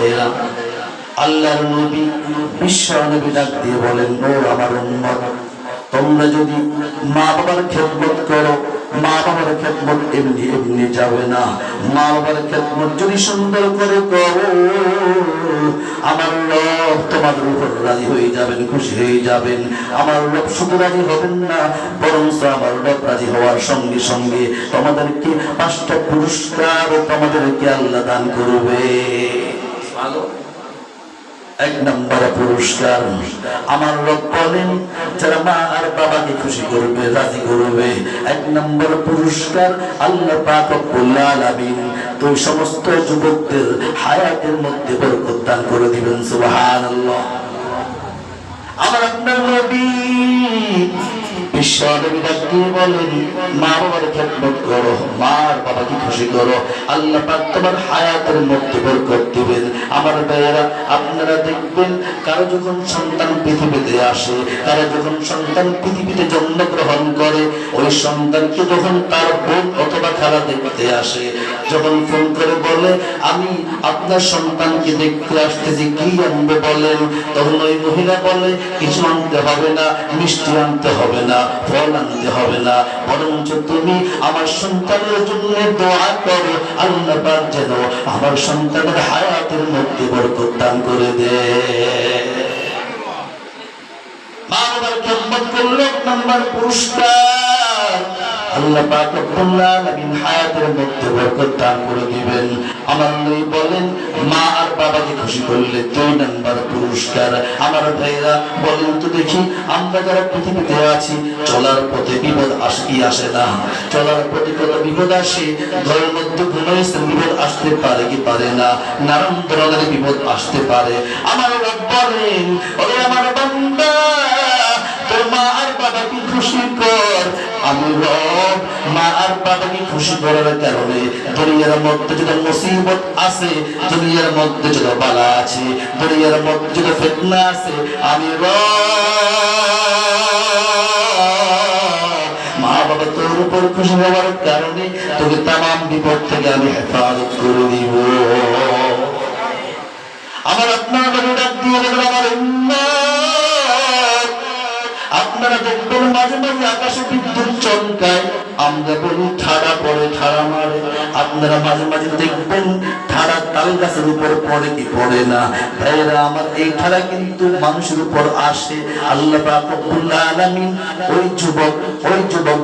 ভাইরা, আল্লাহর নবী বিশ্ব নবী ডাক দিয়ে বলেন, ও আমার উম্মত, তোমরা যদি মা বাবার খেদমত করো, মা বাবার খেদমত এমনি এমনি যাবে না। মা বাবার খেদমত যদি সুন্দর করে করো, আমার রব তোমাদের উপর রাজি হয়ে যাবেন, খুশি হয়ে যাবেন। আমার রব শুধু রাজি হবেন না, বরং আমার রব রাজি হওয়ার সঙ্গে সঙ্গে তোমাদেরকে 5টা পুরস্কার তোমাদেরকে আল্লাহ দান করবে। ভালো। 1 নম্বর পুরস্কার, আমার রব বলেন যারা মা আর বাবাকে খুশি করবে, রাজি করবে, 1 নম্বর পুরস্কার আল্লাহ পাক রব্বুল আলামিন ওই সমস্ত যুবকদের হায়াতের মধ্যে বরকত দান করে দিবেন। সুবহানাল্লাহ। আমার আপনার নবী বিশ্ব নবী ডাক দিয়ে বলেন, মা বাবার খেদমত করো, মা আর বাবাকে খুশি করো, আল্লাহ পাক তোমার হায়াতের মধ্যে বরকত দিবেন। আমার ভাইয়েরা, আপনারা দেখবেন কারো যখন সন্তান পৃথিবীতে আসে, কারো যখন সন্তান পৃথিবীতে জন্মগ্রহণ করে, ওই সন্তানকে যখন তার বোন অথবা খালা দেখতে আসে, যখন ফোন করে বলে আমি আপনার সন্তানকে দেখতে আসতেছি, কি আনবে বলেন, তখন ওই মহিলা বলে কিছু আনতে হবে না, মিষ্টি আনতে হবে না, ফল আনতে হবে না, বরঞ্চ তুমি আমার সন্তানের জন্য দোয়া করো, আল্লাহ পাক যেন আমার সন্তানের হায়াতের মধ্যে বরকত দান করে দেয়। মা বাবার খেদমত করলে 1 নম্বর পুরস্কার আল্লাহ পাক রব্বুল আলামিন হায়াতের মধ্যে বরকত দান করে দিবেন। আমার নবী বলেন, মা আর বাবাকে খুশি করলে 2 নম্বর পুরস্কার। আমার ভাইরা বলেন তো দেখি, আমরা যারা পৃথিবীতে আছি, চলার পথে বিপদ আসে কি আসে না? চলার পথে কত বিপদ আসে, ঘরের মধ্যে ঘুমাইছে বিপদ আসতে পারে কি পারে না? নানান ধরনের বিপদ আসতে পারে। আমার রব বলেন, ওরে আমার বান্দা, তোর মা আর বাবাকে খুশি কর। আমি রব মা আর বাবাকে খুশি করার কারণে দুনিয়ার মধ্যে যত মুসিবত আছে, দুনিয়ার মধ্যে যত বালা আছে, দুনিয়ার মধ্যে যত ফিতনা আছে, আমি রব মা বাবা তোর উপর খুশি হওয়ার কারণে তোকে তামাম বিপদ থেকে আমি হেফাজত করে দিব। আমার আপনার ডাক দিয়ে বলেন, আমার আপনারা দেখবেন মাঝে মাঝে আকাশে বিদ্যুৎ চমকায়, আমরা বলি ঠাড়া পড়ে, ঠাড়া মারে। আপনারা মাঝে মাঝে দেখবেন ঠাড়া তাল গাছের উপর পড়ে কি পড়ে না? ভাইরা আমার, এই ঠাড়া কিন্তু মানুষের উপর আসে। আল্লাহ পাক রব্বুল আলামিন ওই যুবক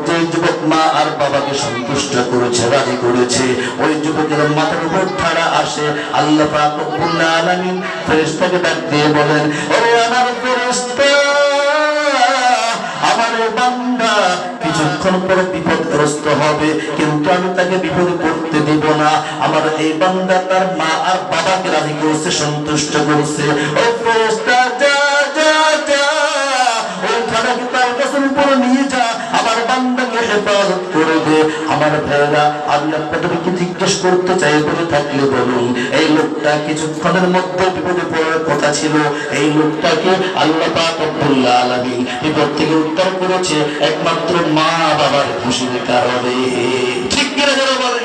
যে যুবক মা আর বাবাকে সন্তুষ্ট করেছে, রাজি করেছে, ওই যুবকের মাথার উপর ঠাড়া আসে। আল্লাহ পাক রব্বুল আলামিন ফেরেশতাকে ডাক দিয়ে বলেন, ওরে আমার ফেরেশতা, আমার বান্দা কিছুক্ষণ পরে বিপদগ্রস্ত হবে, কিন্তু আমি তাকে বিপদে পড়তে দিব না। আমার এই বান্দা তার মা আর বাবাকে রাজি করেছে, সন্তুষ্ট করেছে। ও ফেরেশতা, যা যা যা, ওই ঠাড়াকে তার কাছে উপরে নিয়ে যা, আমার বান্দাকে হেফাজত করে দে। আমার ভাইরা, আমি আপনাদেরকে জিজ্ঞেস করতে চাই, বলে থাকলে বলুন, এই লোকটা কিছুক্ষণের মধ্যে বিপদে পড়ার কথা ছিল, এই লোকটাকে আল্লাহ পাক রব্বুল আলামিন বিপদ থেকে উদ্ধার করেছে একমাত্র মা বাবার খুশির কারণে। ঠিক কিনা যারা বলে?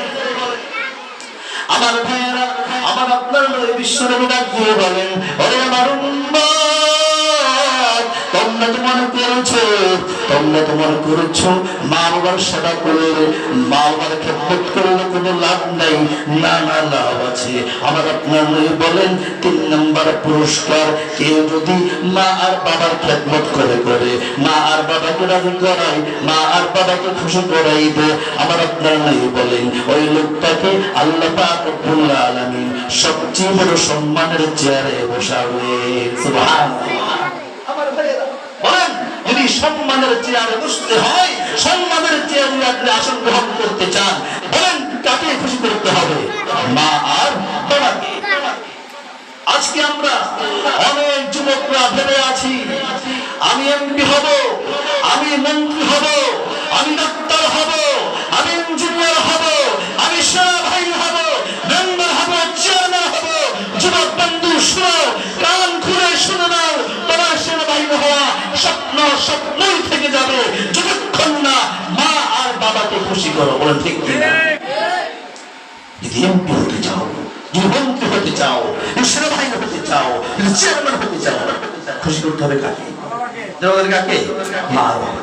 আমার ভাইরা, আমার আপনার নবী বিশ্বনবী ডাক দিয়ে বলেন, ওরে আমার উম্মত, তোমরা তো মনে করেছো মা বাবার সেবা করলে, মা বাবার খেদমত করলে কোনো লাভ নাই। না না, লাভ আছে। আমার আপনার নবী বলেন, 3 নম্বর পুরস্কার, কেউ যদি মা আর বাবার খেদমত করে মা আর বাবাকে রাজি করায়, মা আর বাবাকে খুশি করাই দেয়, আমার আপনার নবী বলেন ওই লোকটাকে আল্লাহ পাক রব্বুল আলামিন সবচেয়ে বড় সম্মানের চেয়ারে বসাবে। সুবহানাল্লাহ। আমার ভাইরা বলেন, যদি সম্মানের চেয়ারে বসতে হয়, সম্মানের চেয়ারে আপনি আসন গ্রহণ করতে চান, বলেন কাকে খুশি করতে হবে? মা আর বাবাকে। আজকে আমরা অনেক যুবকরা ভেবে আছি, আমি এমপি হব, আমি মন্ত্রী হব, আমি ডাক্তার হব, আমি ইঞ্জিনিয়ার হব, আমি সেনাবাহিনী হব, মেম্বার হব, চেয়ারম্যান হব। যুবক বন্ধু শুনো, কান খুলে শুনে নাও, তোমার সেনাবাহিনী হওয়া স্বপ্ন স্বপ্নই থেকে যাবে যতক্ষণ না মা আর বাবাকে খুশি করো। বলেন ঠিক কিনা? যদি এমপি হতে চাও, যদি মন্ত্রী হতে চাও, চেয়ারম্যান হতে চাও, খুশি করতে হবে কাকে? জনগণের কাকে? মা আর বাবা।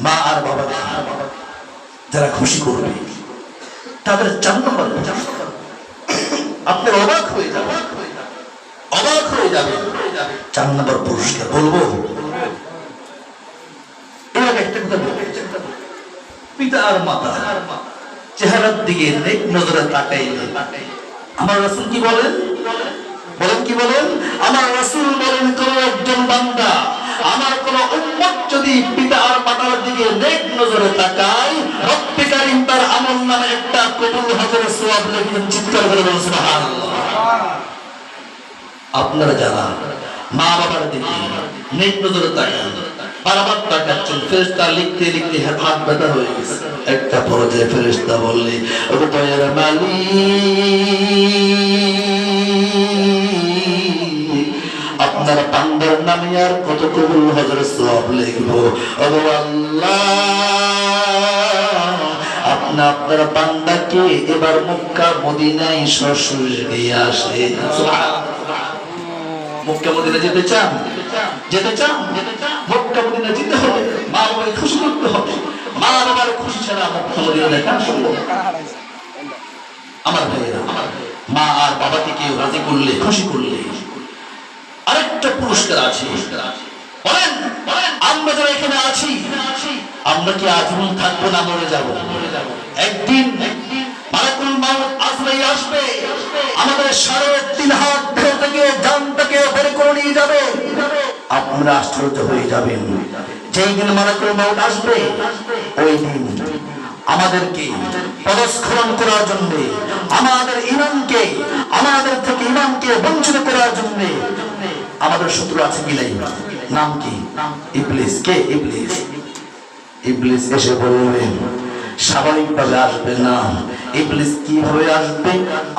মা আর বাবা যারা খুশি করবে তাদের 4 নম্বর, আপনার অবাক হয়ে যাবে, অবাক হয়ে যাবে। 4 নম্বর পুরস্কার বলবো, এর একটা কথা বলতে চাই। পিতা আর মাতা চেহারার দিকে নেক নজরে তাকাইলে আমার রাসূল কি বলেন? বলেন কি বলেন? আমার রাসূল বলেন, কোন একজন বান্দা, আমার কোন উম্মত যদি পিতা আর মাতার দিকে নেক নজরে তাকায়, রব্বে কারীম তার আমলনামায় একটা কবুল হজের সওয়াব লিখেন। চিৎকার করে বলুন সুবহানাল্লাহ। আপনারা যারা মা বাবার দিকে নেক নজরে তাকান, বারবার তাকাচ্ছেন, ফেরেশতা লিখতে লিখতে হাত ব্যথা হয়ে গেছে। একটা পর্যায়ে ফেরেশতা বললে, ও দয়ার মালিক, আপনার বান্দার নামে আর কত কবুল হজের সওয়াব লিখবো। ও আল্লাহ, আপনি আপনার বান্দাকে এবার মক্কা মদিনায় সরাসরি নিয়ে আসে। মক্কা মদিনা যেতে চান? যেতে চান? মক্কা মদিনা যেতে হবে, মা বাবাকে খুশি করতে হবে। মা বাবার খুশি ছাড়া মক্কা মদিনা দেখা সম্ভব না। আমার ভাইয়েরা, মা আর বাবাকে কেউ রাজি করলে, খুশি করলে আরেকটা পুরস্কার আছে। বলেন, আমরা যারা এখানে আছি, আমরা কি আজীবন থাকবো না মরে যাবো? একদিন মালাকুল মাউত আজরাইল আসবে, আমাদের 3.5 হাত দেহ থেকে জানটাকে বের করে নিয়ে যাবে। আপনারা আশ্চর্য হয়ে যাবেন, যেই দিন মালাকুল মাউত আসবে, ওই দিন আমাদেরকে পদস্খলন করার জন্য, আমাদের ইমানকে, আমাদের থেকে ইমানকে বঞ্চিত করার জন্য আমাদের শত্রু আছে কি নাই? নাম কি? ইবলিস। কে ইবলিস? ইবলিস এসে বলবে, স্বাভাবিকভাবে আসবে না। ইবলিস কিভাবে আসবে?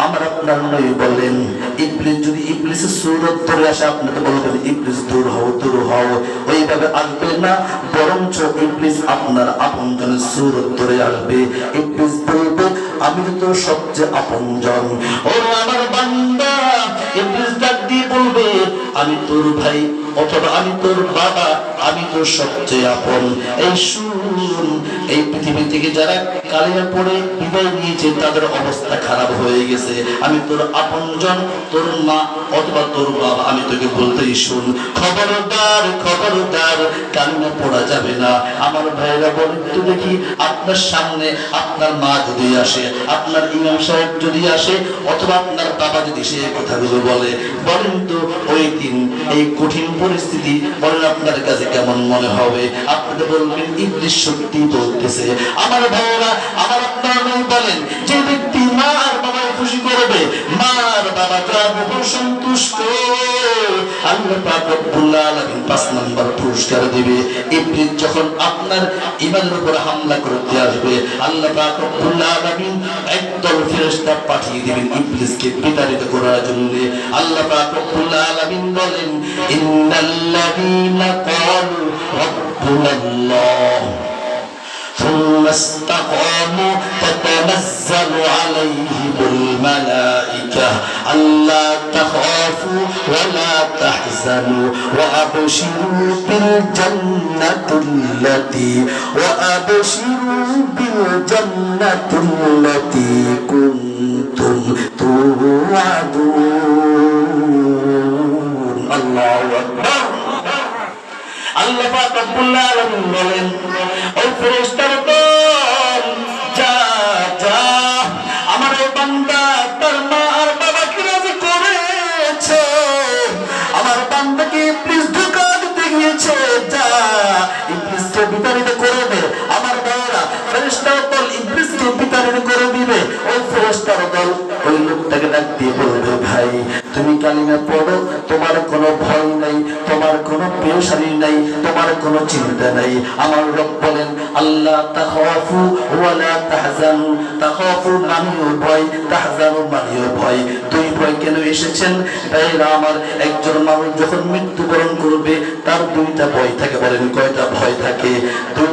আমার আপনার নবী বলেন, ইবলিস যদি ইবলিসের সূরত ধরে আসে, আপনি তো বলবেন ইবলিস দূর হও, দূর হও। ওইভাবে আসবে না, বরঞ্চ ইবলিস আপনার আপনজনের সূরত ধরে আসবে। ইবলিস বলবে, আমি তো সবচেয়ে আপনজন। ও আমার বান্দা, ইবলিস ডাক দিয়ে বলবে, আমি তোর ভাই অথবা আমি তোর বাবা, আমি তোর সবচেয়ে আপন। এই শুন, এই পৃথিবী থেকে যারা কালিমা পড়ে বিদায় নিয়েছে তাদের অবস্থা খারাপ হয়ে গেছে। আমি তোর আপনজন, তোর মা অথবা তোর বাবা, আমি তোকে বলতেই শুন, খবরদার খবরদার, কালিমা পড়া যাবে না। আমার ভাইরা বলেন তো দেখি, আপনার সামনে আপনার মা যদি আসে, আপনার ইমাম সাহেব যদি আসে, অথবা আপনার বাবা যদি সে কথাগুলো বলে, বলেন তো ওই দিন এই কঠিন পরিস্থিতি বলেন আপনার কাছে কেমন মনে হবে? আপনি তো বলবেন ইবলিস সত্যি বলতেছে। আমার ভাইরা, আমার আপনার বলেন, যে ব্যক্তি মা আর বাবাকে খুশি করবে, মা আর বাবা তার উপর সন্তুষ্ট, আল্লাহ পাক রব্বুল আলামিন 5 নম্বর পুরস্কার দিবে। ইবলিস যখন আপনার ঈমানের উপর হামলা করতে আসবে, আল্লাহ পাক রব্বুল আলামিন একদল ফেরেশতা পাঠিয়ে দিবেন ইবলিসকে বিতাড়িত করার জন্য। আল্লাহ পাক রব্বুল আলামিন বলেন, ইন্নাল্লাযীনা ক্বালু রাব্বুনাল্লাহ ثم استقاموا تتنزل عليهم الملائكة ألا تخافوا ولا تحزنوا وأبشروا بالجنة التي كنتم توعدون الله أكبر আল্লাহ পাক রব্বুল আলামিন বলেন, ও ফেরেশতার দল, যা যা, আমার এই বান্দা তার মা আর বাবাকে রাজি করেছে, আমার বান্দাকে ইবলিস ধোঁকা দিতে গিয়েছে, যা ইবলিসকে বিতাড়িত করে দে। আমার ভাইরা, ফেরেশতার দল ইবলিসকে বিতাড়িত করে দিবে। ওই ফেরেশতার দল ওই লোকটাকে ডাক দিয়ে বলবে, ভাই তুমি কালিমা পড়ো, তোমার কোনো ভয় নাই, তোমার কোনো পেরেশানি নাই, তোমার কোনো চিন্তা নাই। আমার রব বলেন, আল্লাহ তাখাফু ওয়ালা তাহজানু। তাখাফু মানেও ভয়, তাহজানু মানেও ভয়। দুই ভয় কেন এসেছেন? ভাইরা আমার, একজন মানুষ যখন মৃত্যুবরণ করবে তার 2টা ভয় থাকে। বলেন কয়টা ভয় থাকে?